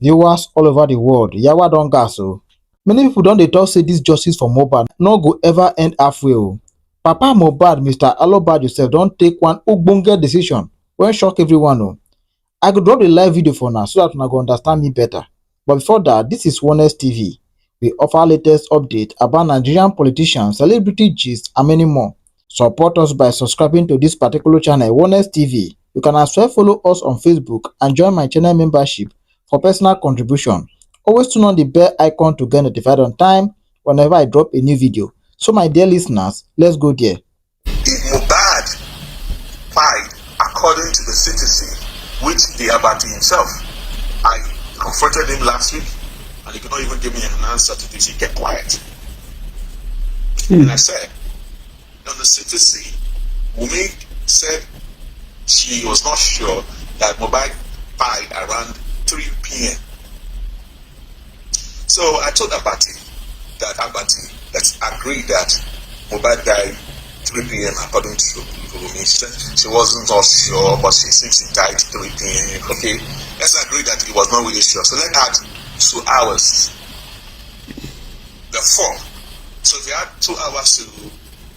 Viewers all over the world, yawa don gas o. Many people don dey talk say this justice for mohbad no go ever end halfway o. Papa mohbad Mr. Aloba Joseph don take one ogbonge decision wey shock everyone o. I go drop the live video for now so that una go understand me better. But before that, this is WUNMi TV. We offer latest update about Nigerian politicians, celebrity gist and many more. Support us by subscribing to this particular channel, WUNMi TV. You can as well follow us on Facebook and join my channel membership for personal contribution. Always turn on the bell icon to get notified on time whenever I drop a new video. So my dear listeners, let's go there. If Mohbad died according to the CTC, which the apathy himself, I confronted him last week, and he could not even give me an answer to this. He kept quiet. And I said, on the CTC, WUNMi said she was not sure that Mohbad died around 3 p.m. So I told Apathy that let's agree that Mohbad died 3 p.m. according to WUNMi. She said she wasn't all sure, but she thinks he died 3 p.m. Okay, let's agree that he was not really sure. So let's add 2 hours. The 4. So if you add 2 hours to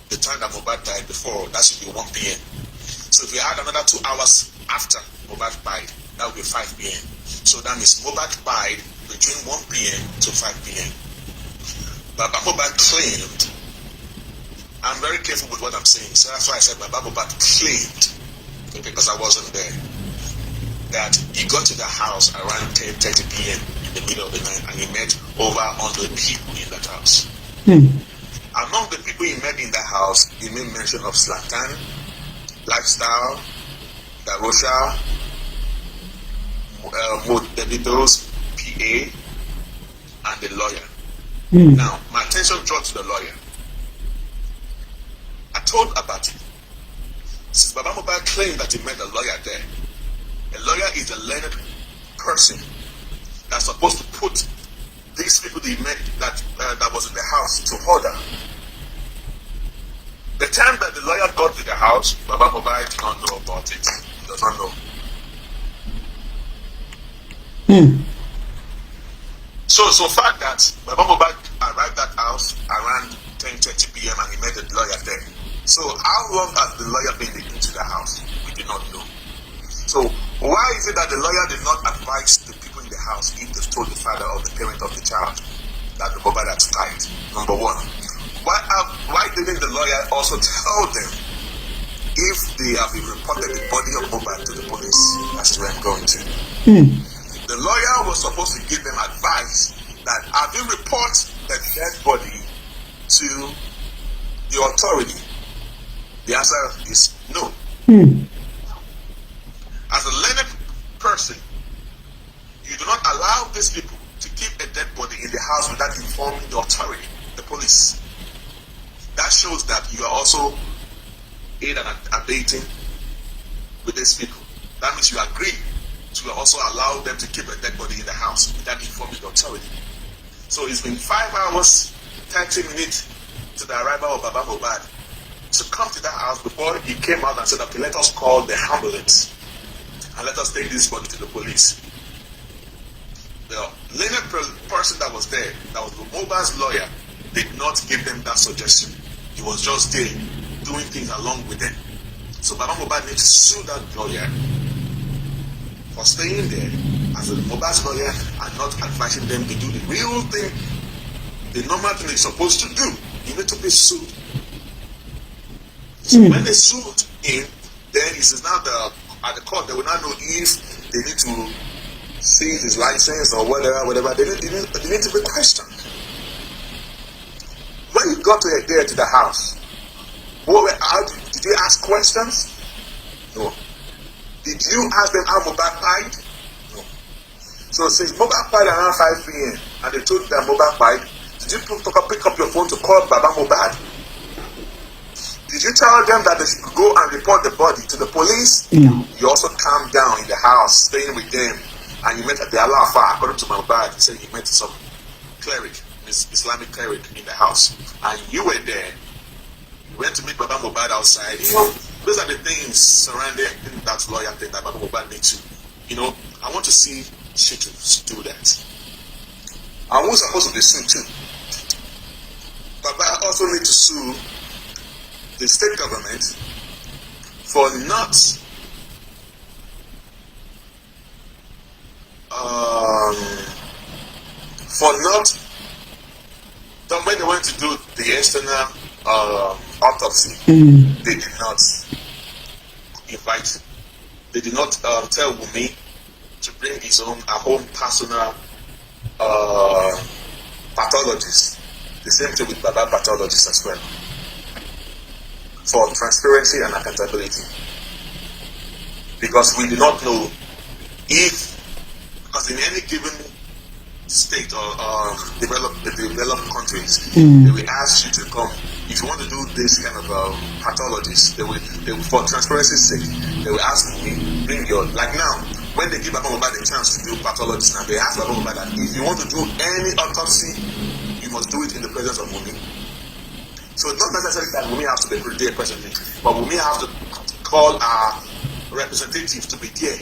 the time that Mohbad died before, that should be 1 p.m. So if you add another 2 hours after Mohbad died, that would be 5 p.m. So that means Mohbad died between 1 p.m. to 5 p.m. Baba Mohbad claimed, I'm very careful with what I'm saying, so that's why I said Baba Mohbad claimed, okay, because I wasn't there, that he got to the house around 10:30 p.m. in the middle of the night, and he met over 100 people in that house. Among the people he met in that house, he made mention of Zlatan, Lifestyle, Darosha, Davido's PA, and the lawyer. Now, my attention drawn to the lawyer. I told Apathy, since Baba Mohbad claimed that he met a lawyer there, a lawyer is a learned person that's supposed to put these people that he met that was in the house to order. The time that the lawyer got to the house, Baba Mohbad did not know about it. He does not know. So fact that Baba Mohbad arrived at house around 10:30 p.m. and he met the lawyer there. So how long has the lawyer been into the house? We do not know. So why is it that the lawyer did not advise the people in the house if they told the father or the parent of the child that the Mohbad had died? Number one. Why didn't the lawyer also tell them if they have reported the body of Mohbad to the police? That's where I'm going to. The lawyer was supposed to give them advice that have you report the dead body to the authority? The answer is no. As a learned person, you do not allow these people to keep a dead body in the house without informing the authority, the police. That shows that you are also aiding and abetting with these people. That means you agree to also allow them to keep a dead body in the house without informing the authority. So it's been 5 hours, 30 minutes to the arrival of Baba Mohbad to come to that house before he came out and said, okay, let us call the ambulance and let us take this body to the police. The learned person that was there, that was Mohbad's lawyer, did not give them that suggestion. He was just there doing things along with them. So Baba Mohbad needs to sue that lawyer for staying there as a Mohbad's lawyer and not advising them to do the real thing, the normal thing they're supposed to do. You need to be sued. So when they sued him, then it is now at the court, they will not know if they need to seize his license or whatever. They need to be questioned. When you got to the house, did you ask questions? No. Did you ask them how Mohbad died? No. So since Mohbad died around 5 p.m. and they told you that Mohbad died, did you pick up your phone to call Baba Mohbad? Did you tell them that they should go and report the body to the police? No. You also calmed down in the house, staying with them, and you met at the Alafa. According to Mohbad, he said he met some cleric, Islamic cleric in the house, and you were there. You went to meet Baba Mohbad outside. Those are the things surrounding that lawyer thing that Baba Mohbad needs to. I want to see she to do that. And who's supposed to be sued too? Baba also need to sue the state government for not when they went to do the external autopsy, they did not invite, they did not tell WUNMi to bring her own personal pathologist. The same thing with Baba pathologist as well, for transparency and accountability. Because we do not know if, because in any given state or developed countries, they will ask you to come. If you want to do this kind of pathologist, they will, for transparency's sake, they will ask me, bring your, like now, when they give Baba Mohbad a chance to do pathologist, now they ask Baba Mohbad that if you want to do any autopsy, you must do it in the presence of WUNMi. So it's not necessarily that WUNMi has to be there presently, but WUNMi has to call our representative to be there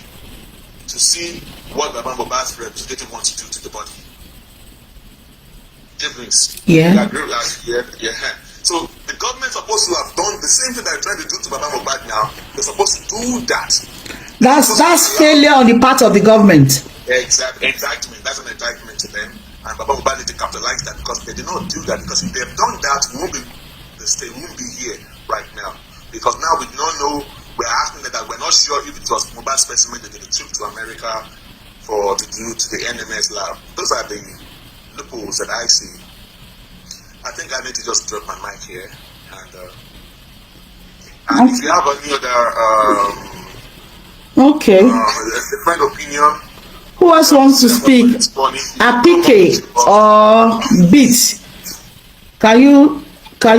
to see what Baba Mohbad's representative wants to do to the body. Difference. Yeah. Yeah. So the government's supposed to have done the same thing they're trying to do to Baba Mohbad now. They're supposed to do that. That's failure on the part of the government. Exactly. Indictment. That's an indictment to them. And Baba Mohbad need to capitalize that, because they did not do that. Because if they have done that, the state won't be here right now. Because now we don't know. We're asking that we're not sure if it was mobile specimen that they took to America to do to the NMS lab. Those are the loopholes that I see. I think I need to just drop my mic here. And if you have any other different opinion, who else wants to speak? Apike or Beat? Can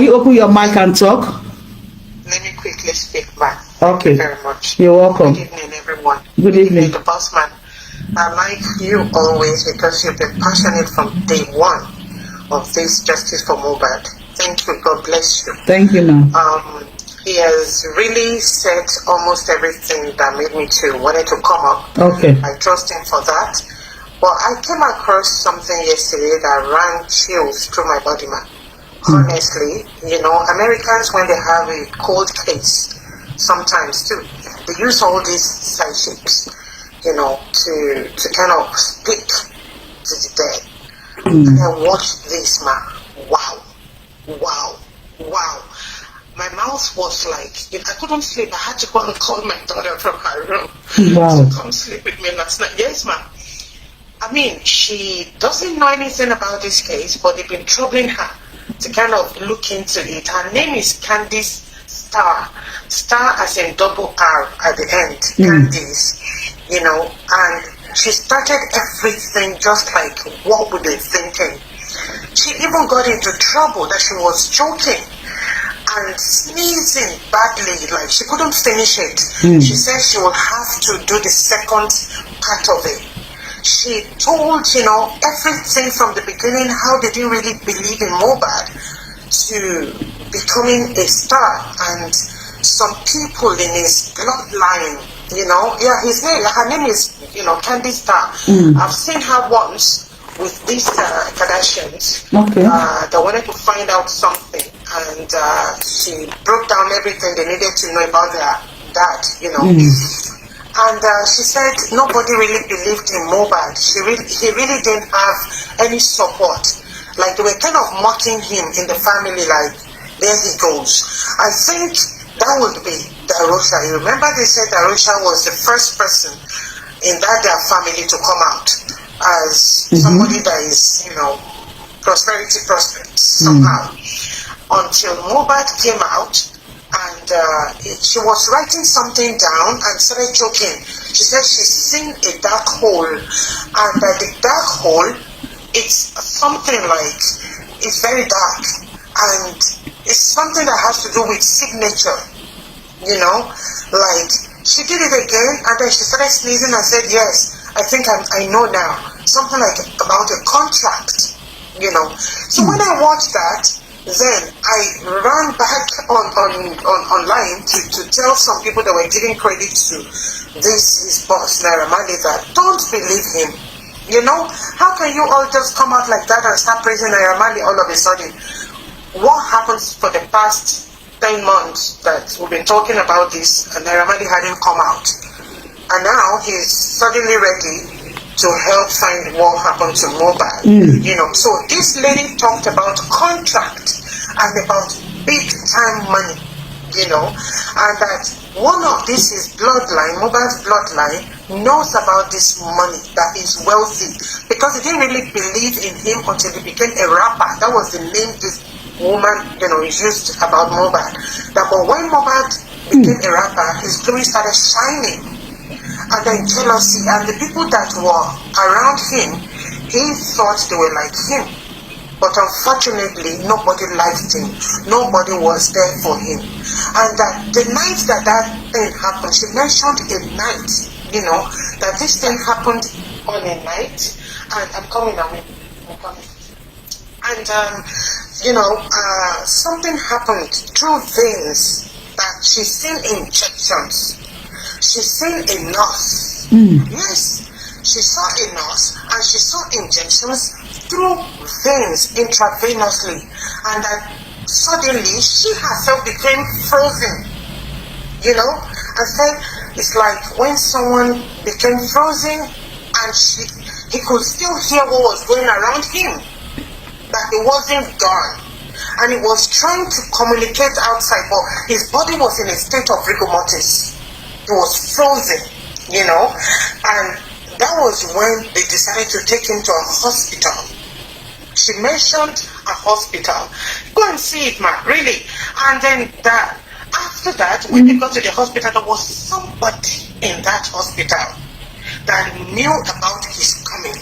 you open your mic and talk? Let me quickly speak back. Okay. Thank you very much. You're welcome. Good evening, everyone. Good evening. The boss man. I like you always because you've been passionate from day one of this justice for Mohbad. Thank you. God bless you. Thank you, ma'am. He has really said almost everything that made me to wanted to come up. Okay. I trust him for that. But I came across something yesterday that ran chills through my body, man. Honestly, you know, Americans, when they have a cold case, sometimes too, they use all these side shapes, you know, to kind of speak to the dead. And I watched this, man. Wow. My mouth was like, you know, I couldn't sleep. I had to go and call my daughter from her room to come sleep with me last night. Yes, ma'am. I mean, she doesn't know anything about this case, but they've been troubling her to kind of look into it. Her name is Candice Star as in double R at the end. Candice, you know, and she started everything just like what would they thinking. She even got into trouble that she was choking and sneezing badly, like she couldn't finish it. She said she will have to do the second part of it. She told, you know, everything from the beginning, how they didn't really believe in Mohbad to becoming a star, and some people in his bloodline, you know, yeah, her name is, you know, Candice Star. I've seen her once with these Kardashians. Okay. They wanted to find out something, and she broke down everything they needed to know about their dad, you know. And she said nobody really believed in Mohbad. He really didn't have any support. Like, they were kind of mocking him in the family, like, there he goes. I think that would be Darosha. You remember they said Darosha was the first person in their family to come out as somebody that is, you know, prosperity somehow. Until Mohbad came out, and she was writing something down and started joking. She said she's seen a dark hole, and the dark hole, it's something like, it's very dark, and it's something that has to do with signature, you know, like, she did it again, and then she started sneezing and said, yes, I think I know now, something like about a contract, you know. So when I watched that, Then I ran back online to tell some people that were giving credit to his boss, Naira Marley, that don't believe him. You know, how can you all just come out like that and start praising Naira Marley all of a sudden? What happens for the past 10 months that we've been talking about this, and Naira Marley hadn't come out, and now he's suddenly ready to help find what happened to mohbad. You know, so this lady talked about contract and about big time money, you know, and that one of this is bloodline, mohbad's bloodline knows about this money, that is wealthy, because he didn't really believe in him until he became a rapper. That was the name this woman, you know, used about mohbad. That but when mohbad became a rapper, his glory started shining. And then jealousy, and the people that were around him, he thought they were like him. But unfortunately, nobody liked him. Nobody was there for him. And that the night that thing happened, she mentioned a night, you know, that this thing happened on a night. And I'm coming. And, you know, something happened through veins that she's seen injections. She's seen a nurse. Yes, she saw a nurse and she saw injections through veins intravenously, and that suddenly she herself became frozen. You know, I said it's like when someone became frozen and he could still hear what was going around him, that it wasn't done. And he was trying to communicate outside, but his body was in a state of rigor mortis. It was frozen, you know, and that was when they decided to take him to a hospital. She mentioned a hospital. Go and see it, man, really. And then after that, when they got to the hospital, there was somebody in that hospital that knew about his coming.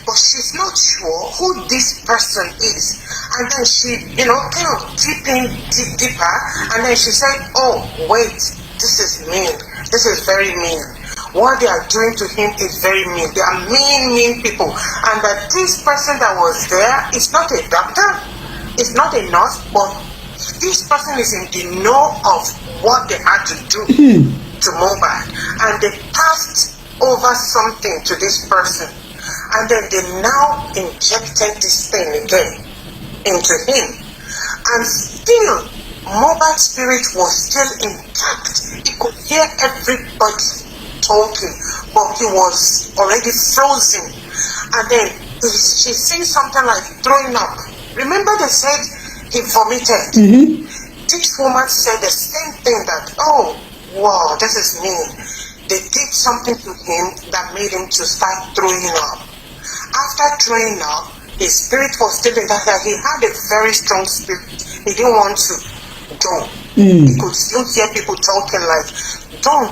But she's not sure who this person is. And then she, you know, kind of deeper, and then she said, oh, wait. This is mean. This is very mean. What they are doing to him is very mean. They are mean people. And that this person that was there is not a doctor, it's not a nurse, but this person is in the know of what they had to do to mohbad. And they passed over something to this person. And then they now injected this thing again into him. And still, mohbad's spirit was still intact. He could hear everybody talking, but he was already frozen. And then she's saying something like throwing up. Remember they said he vomited? This woman said the same thing, that, oh, wow, this is mean. They did something to him that made him to start throwing up. After throwing up, his spirit was still in that. He had a very strong spirit. He didn't want to go. He could still hear people talking like, don't.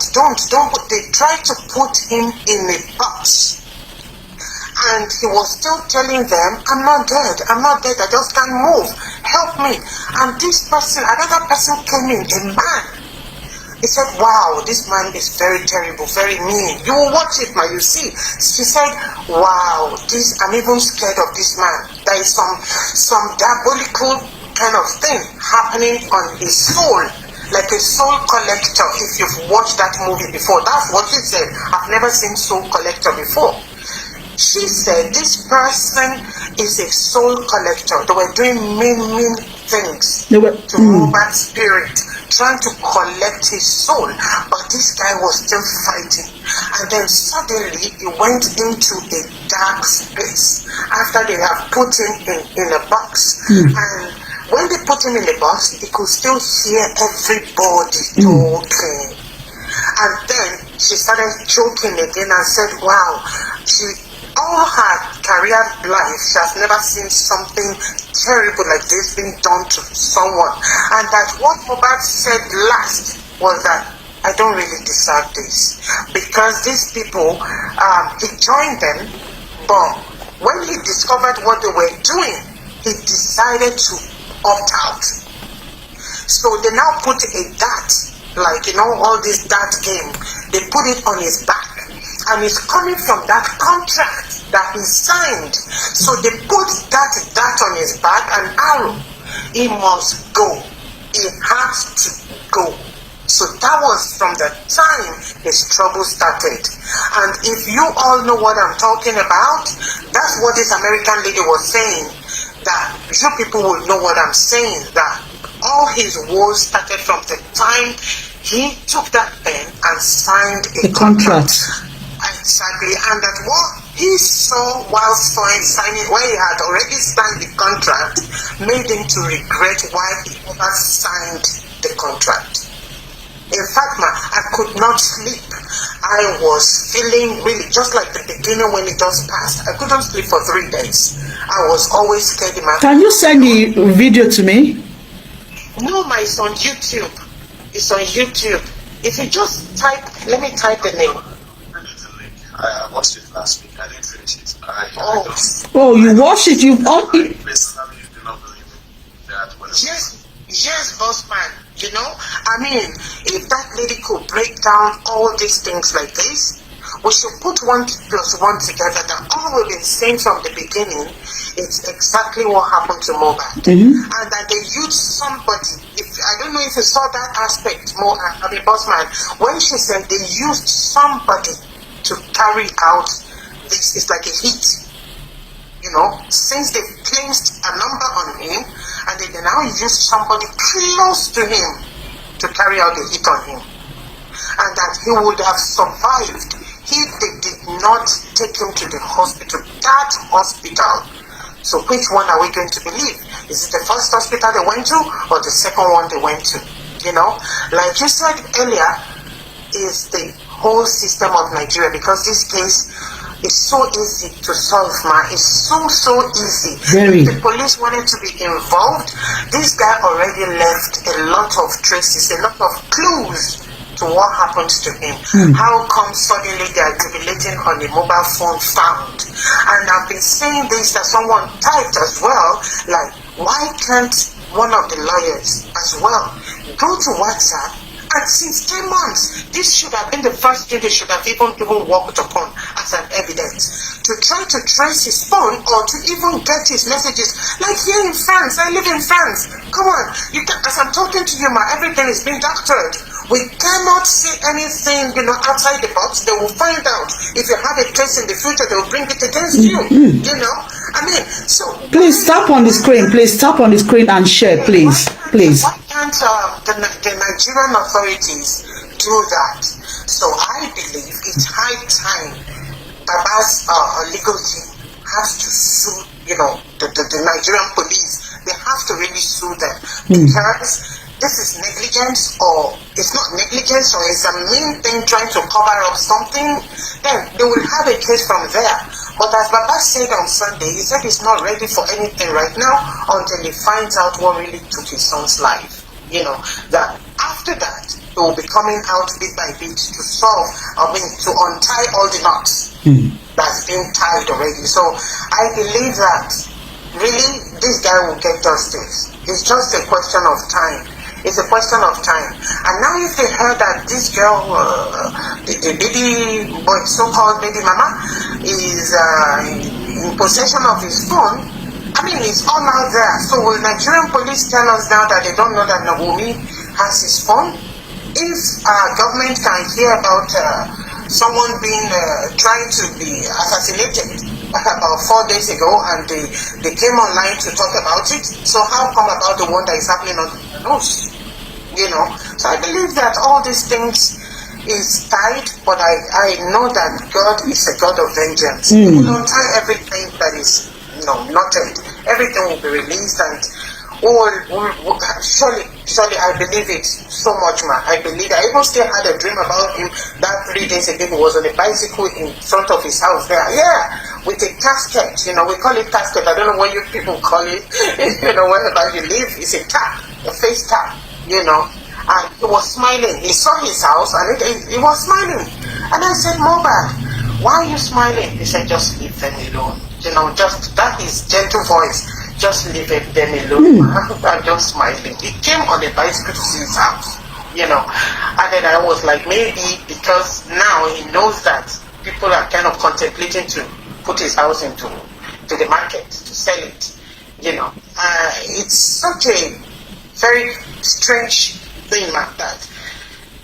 They tried to put him in a box. And he was still telling them, I'm not dead, I just can't move, help me. And this person, another person came in, a man. He said, wow, this man is very terrible, very mean. You will watch it, man, you see. She said, wow, I'm even scared of this man. There is some diabolical kind of thing happening on his soul, like a soul collector. If you've watched that movie before, that's what she said. I've never seen soul collector before. She said this person is a soul collector. They were doing mean things to mohbad's spirit, trying to collect his soul, but this guy was still fighting. And then suddenly he went into a dark space after they have put him in a box. And when they put him in the box, he could still hear everybody talking. And then she started choking again and said, wow, all her career life, she has never seen something terrible like this being done to someone. And that what mohbad said last was that, I don't really deserve this. Because these people, he joined them, but when he discovered what they were doing, he decided to opt out. So they now put a dart, like, you know, all this dart game, they put it on his back. And it's coming from that contract that he signed. So they put that on his back, an arrow. He must go. He has to go. So that was from the time his trouble started. And if you all know what I'm talking about, that's what this American lady was saying, that you people will know what I'm saying, that all his woes started from the time he took that pen and signed a contract. Exactly. And that what he saw while signing, when he had already signed the contract, made him to regret why he ever signed the contract. In fact, I could not sleep. I was feeling really just like the beginning when it just passed. I couldn't sleep for 3 days. I was always scared in my... Can you send the video to me? No, it's on YouTube. It's on YouTube. If you just type, let me type the name. I watched it last week. I didn't finish it. Oh, you watched it? You've personally do not believe that. Yes, boss man. You know, I mean, if that lady could break down all these things like this, we should put 1 + 1 together. That all we've been saying from the beginning is exactly what happened to mohbad. And that they used somebody. I don't know if you saw that aspect more. I mean, boss man, when she said they used somebody to carry out this, it's like a hit. You know, since they placed a number on him, and they now use somebody close to him to carry out the hit on him, and that he would have survived if they did not take him to the hospital, that hospital. So which one are we going to believe? Is it the first hospital they went to, or the second one they went to? You know, like you said earlier, is the whole system of Nigeria, because this case is so easy to solve, It's so easy. Very. If the police wanted to be involved, this guy already left a lot of traces, a lot of clues to what happens to him. How come suddenly they are jubilating on the mobile phone found? And I've been saying this, that someone typed as well, like, why can't one of the lawyers as well go to WhatsApp? And since 10 months, this should have been the first thing they should have even worked upon as an evidence, to try to trace his phone or to even get his messages. Like here in France, I live in France. Come on, as I'm talking to you, everything is being doctored. We cannot say anything, outside the box. They will find out. If you have a case in the future, they will bring it against you. I mean, so... Please tap on the screen. Please tap on the screen and share, please. Please. Why can't the Nigerian authorities do that? So I believe it's high time Baba's legal team has to sue, the Nigerian police. They have to really sue them, because this is negligence, or it's not negligence, or it's a mean thing trying to cover up something. Then they will have a case from there. But as Baba said on Sunday, he said he's not ready for anything right now until he finds out what really took his son's life. That after that, they will be coming out bit by bit to to untie all the knots that's been tied already. So I believe that really this guy will get justice. It's just a question of time. It's a question of time. And now if they heard that this girl, the baby boy, so-called baby mama, is in possession of his phone, I mean, it's all out there. So will Nigerian police tell us now that they don't know that WUNMi has his phone? If government can hear about someone being trying to be assassinated about 4 days ago, and they came online to talk about it, so how come about the one that is happening on the news? So I believe that all these things is tied, but I know that God is a God of vengeance. He will untie everything that is knotted. Everything will be released, and surely I believe it so much, man. I believe. I even still had a dream about him that 3 days ago. He was on a bicycle in front of his house there. Yeah, with a casket. We call it casket. I don't know what you people call it. Wherever you live, it's a tap, a face tap. And he was smiling. He saw his house and he was smiling. And I said, mohbad, why are you smiling? He said, just leave them alone. Just that his gentle voice. Just leave them alone. I'm just smiling. He came on a bicycle to see his house. And then I was like, maybe because now he knows that people are kind of contemplating to put his house into the market to sell it. You know, it's such a very strange thing, man, that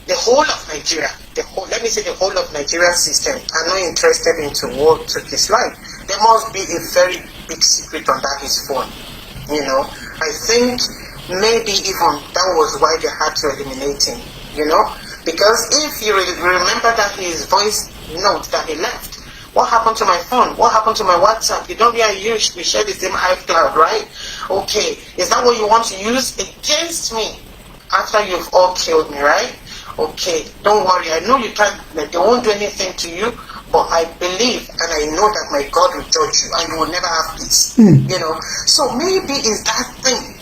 the whole of Nigeria, the whole of Nigerian system are not interested into what took his life. There must be a very big secret under his phone. You know, I think maybe even that was why they had to eliminate him. You know, because if you remember that his voice note that he left, what happened to my phone? What happened to my WhatsApp? You don't really use, we share the same iCloud, right? Okay, is that what you want to use against me after you've all killed me, right? Okay, don't worry. I know you can't, they won't do anything to you, but I believe and I know that my God will judge you and you will never have peace. You know, so maybe it's that thing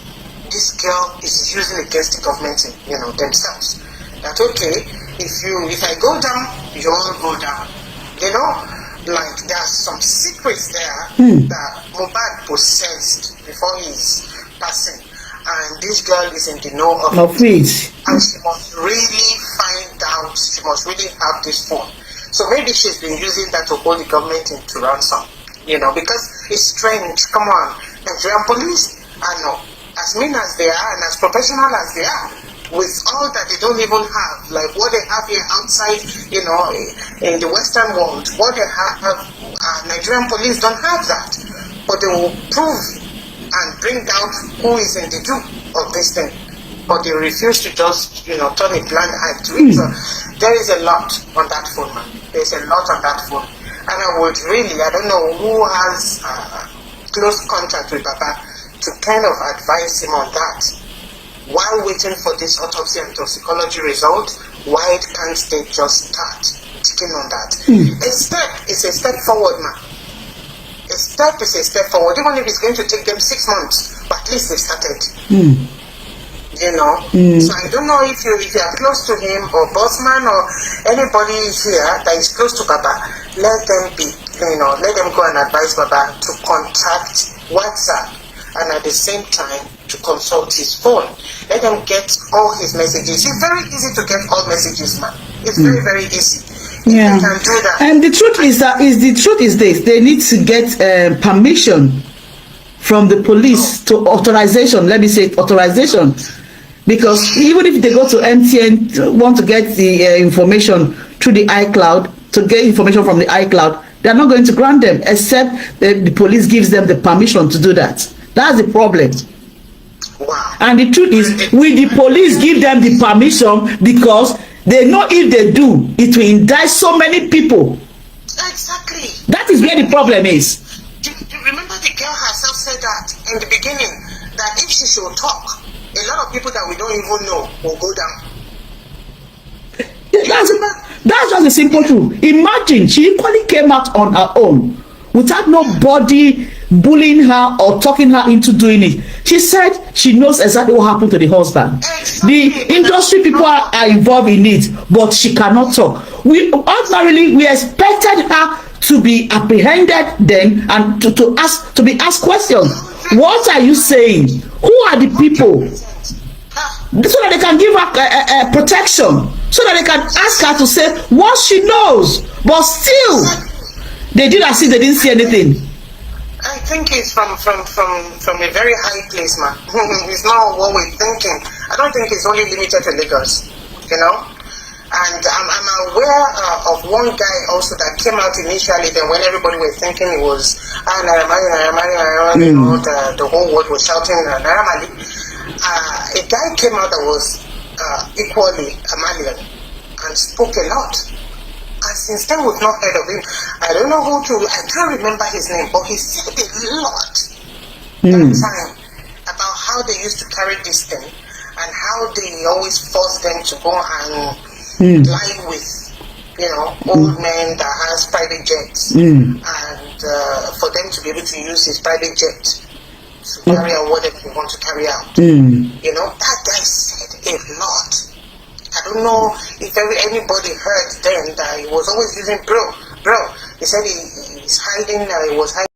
this girl is using against the government, you know, themselves. That okay, if I go down, you all go down. You know? Like there are some secrets there that mohbad possessed before his passing, and this girl is in the know of it, and she must really find out. She must really have this phone. So maybe she's been using that to hold the government into ransom. You know, because it's strange. Come on, Nigerian police are not as mean as they are and as professional as they are, with all that they don't even have, like what they have here outside, you know, in the Western world. What they have, Nigerian police don't have that. But they will prove and bring out who is in the do of this thing. But they refuse to just, you know, turn a blind eye to it. So there is a lot on that phone, man. There's a lot on that phone. And I would really, I don't know who has close contact with Baba to kind of advise him on that. While waiting for this autopsy and toxicology result, why can't they just start ticking on that? A step is a step forward, man. A step is a step forward, even if it's going to take them 6 months, but at least they started. You know? So I don't know if you are close to him or Bossman or anybody here that is close to Baba, let them be, you know, let them go and advise Baba to contact WhatsApp and at the same time to consult his phone. Let them get all his messages. It's very easy to get all messages, man. It's very, very easy. Yeah. They can do that. And the truth is this: they need to get permission from the police to authorization. Let me say authorization, because even if they go to MTN want to get the information through the iCloud, to get information from the iCloud, they're not going to grant them except the police gives them the permission to do that. That's the problem. Wow. And the truth is, will the police give them the permission because they know if they do, it will indict so many people. Exactly. That is where the problem is. Do you remember the girl herself said that in the beginning, that if she should talk, a lot of people that we don't even know will go down. That's just a simple truth. Imagine she equally came out on her own without nobody bullying her or talking her into doing it. She said she knows exactly what happened to the husband. Exactly. The industry people are involved in it, but she cannot talk. We expected her to be apprehended then and to be asked questions. What are you saying? Who are the people? So that they can give her protection, so that they can ask her to say what she knows. But still, they did as if they didn't see anything. I think it's from a very high place, man. It's not what we're thinking. I don't think it's only limited to Lagos, you know. And I'm aware of one guy also that came out initially. Then when everybody was thinking it was Naramali, you know, the whole world was shouting Naramali. A guy came out that was equally a Malian and spoke a lot. And since then, we've not heard of him. I don't know I can't remember his name, but he said a lot that time about how they used to carry this thing and how they always forced them to go and lie with, you know, old men that has private jets, and for them to be able to use his private jet to carry out whatever they want to carry out. You know, that guy said a lot. I don't know if anybody heard then that he was always using bro. He said he's hiding, he was hiding.